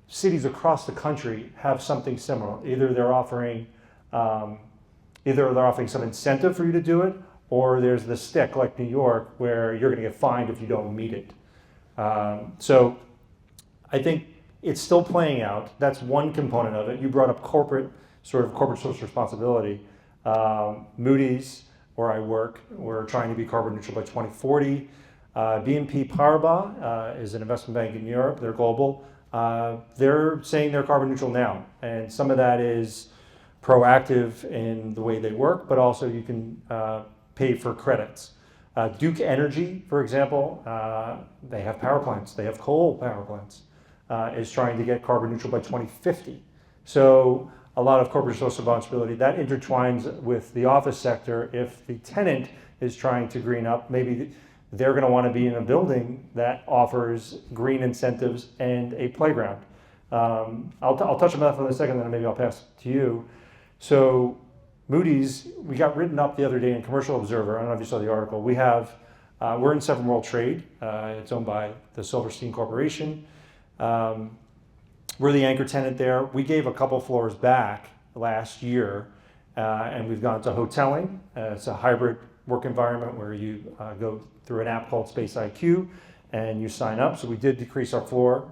Speaker 4: cities across the country have something similar. Either they're offering some incentive for you to do it, or there's the stick like New York where you're going to get fined if you don't meet it. So I think it's still playing out. That's one component of it. You brought up corporate social responsibility. Moody's, where I work, we're trying to be carbon neutral by 2040. BNP Paribas is an investment bank in Europe. They're global. They're saying they're carbon neutral now. And some of that is proactive in the way they work, but also you can pay for credits. Duke Energy, for example, they have power plants. They have coal power plants. Is trying to get carbon neutral by 2050. So a lot of corporate social responsibility that intertwines with the office sector. If the tenant is trying to green up, maybe they're going to want to be in a building that offers green incentives and a playground. I'll touch on that for a second, then maybe I'll pass to you. So Moody's, we got written up the other day in Commercial Observer. I don't know if you saw the article. We're in Seven World Trade. It's owned by the Silverstein Corporation. We're the anchor tenant there. We gave a couple floors back last year, and we've gone to hoteling. It's a hybrid work environment where you go through an app called Space IQ, and you sign up. So we did decrease our floor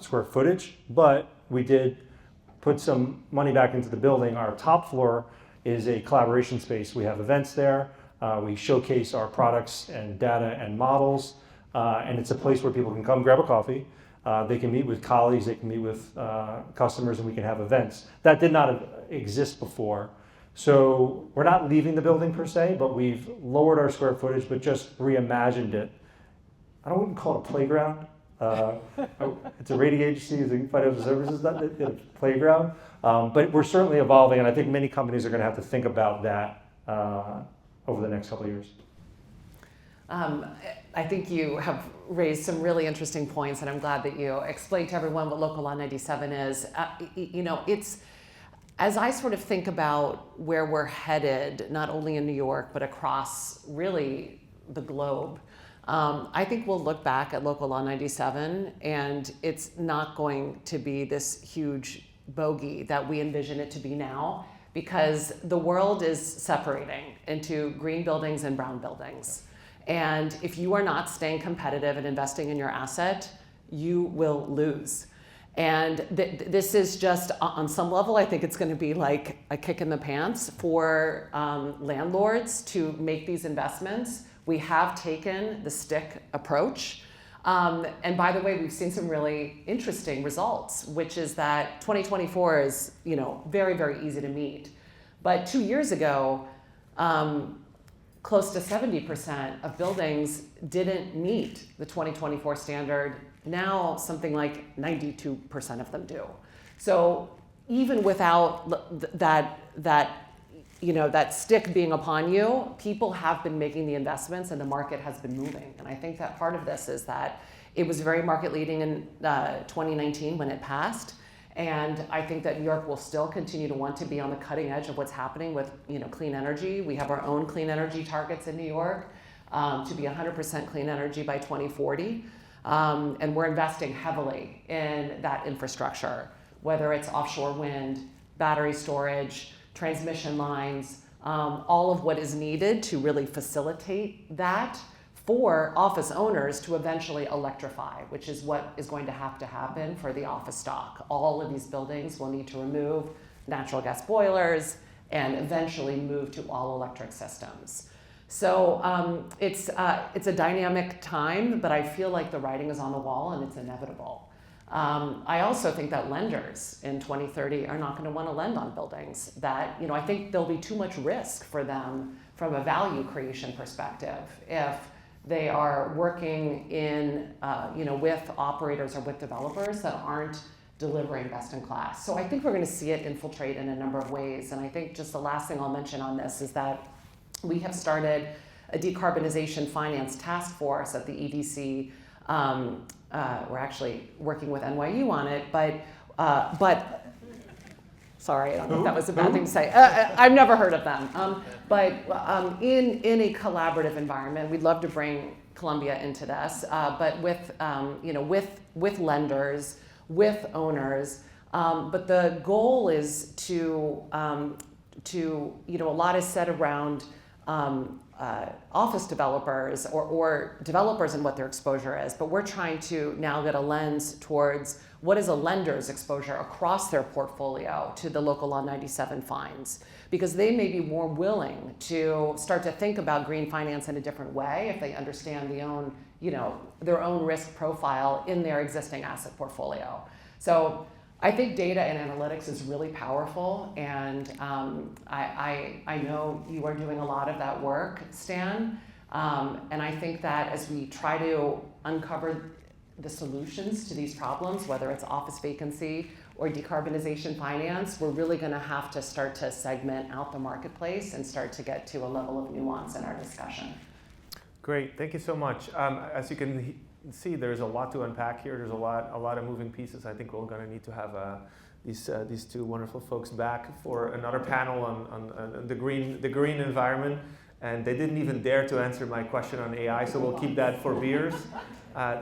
Speaker 4: square footage, but we did put some money back into the building. Our top floor is a collaboration space. We have events there. We showcase our products and data and models, and it's a place where people can come grab a coffee. They can meet with colleagues, they can meet with customers, and we can have events. That did not exist before. So we're not leaving the building per se, but we've lowered our square footage, but just reimagined it. I don't even call it a playground. It's a rating agency, it's a financial services, not a playground. But we're certainly evolving, and I think many companies are going to have to think about that over the next couple of years.
Speaker 2: I think you have raised some really interesting points, and I'm glad that you explained to everyone what Local Law 97 is. It's, as I sort of think about where we're headed, not only in New York, but across really the globe, I think we'll look back at Local Law 97, and it's not going to be this huge bogey that we envision it to be now, because the world is separating into green buildings and brown buildings. And if you are not staying competitive and investing in your asset, you will lose. And this is just, on some level, I think it's going to be like a kick in the pants for landlords to make these investments. We have taken the stick approach. And by the way, we've seen some really interesting results, which is that 2024 is, very, very easy to meet. But 2 years ago, close to 70% of buildings didn't meet the 2024 standard. Now something like 92% of them do. So even without that that stick being upon you, people have been making the investments and the market has been moving. And I think that part of this is that it was very market leading in 2019 when it passed. And I think that New York will still continue to want to be on the cutting edge of what's happening with clean energy. We have our own clean energy targets in New York to be 100% clean energy by 2040. And we're investing heavily in that infrastructure, whether it's offshore wind, battery storage, transmission lines, all of what is needed to really facilitate that for office owners to eventually electrify, which is what is going to happen for the office stock. All of these buildings will need to remove natural gas boilers and eventually move to all electric systems. So it's a dynamic time, but I feel like the writing is on the wall and it's inevitable. I also think that lenders in 2030 are not going to want to lend on buildings that, I think there'll be too much risk for them from a value creation perspective if they are working in, with operators or with developers that aren't delivering best in class. So I think we're going to see it infiltrate in a number of ways. And I think just the last thing I'll mention on this is that we have started a decarbonization finance task force at the EDC. We're actually working with NYU on it, but sorry, I don't know if that was a bad thing to say. I've never heard of them. But in a collaborative environment, we'd love to bring Columbia into this, but with lenders, with owners. But the goal is to a lot is said around office developers or developers and what their exposure is, but we're trying to now get a lens towards what is a lender's exposure across their portfolio to the local law 97 fines, because they may be more willing to start to think about green finance in a different way if they understand their own risk profile in their existing asset portfolio. So I think data and analytics is really powerful, and I know you are doing a lot of that work, Stan, and I think that as we try to uncover the solutions to these problems, whether it's office vacancy or decarbonization finance, we're really going to have to start to segment out the marketplace and start to get to a level of nuance in our discussion.
Speaker 3: Great, thank you so much. As you can see, there's a lot to unpack here. There's a lot of moving pieces. I think we're going to need to have these two wonderful folks back for another panel on the green environment. And they didn't even dare to answer my question on AI, so we'll keep that for beers.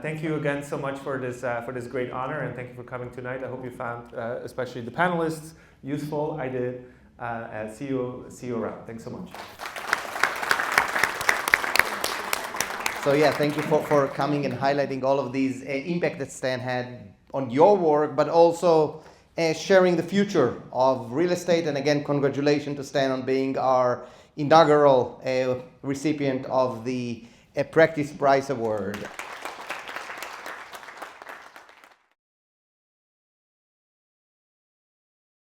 Speaker 3: Thank you again so much for this great honor, and thank you for coming tonight. I hope you found, especially the panelists, useful. I did. See you around. Thanks so much.
Speaker 1: So yeah, thank you for coming and highlighting all of these impact that Stan had on your work, but also sharing the future of real estate. And again, congratulations to Stan on being our inaugural recipient of the Practice Prize Award.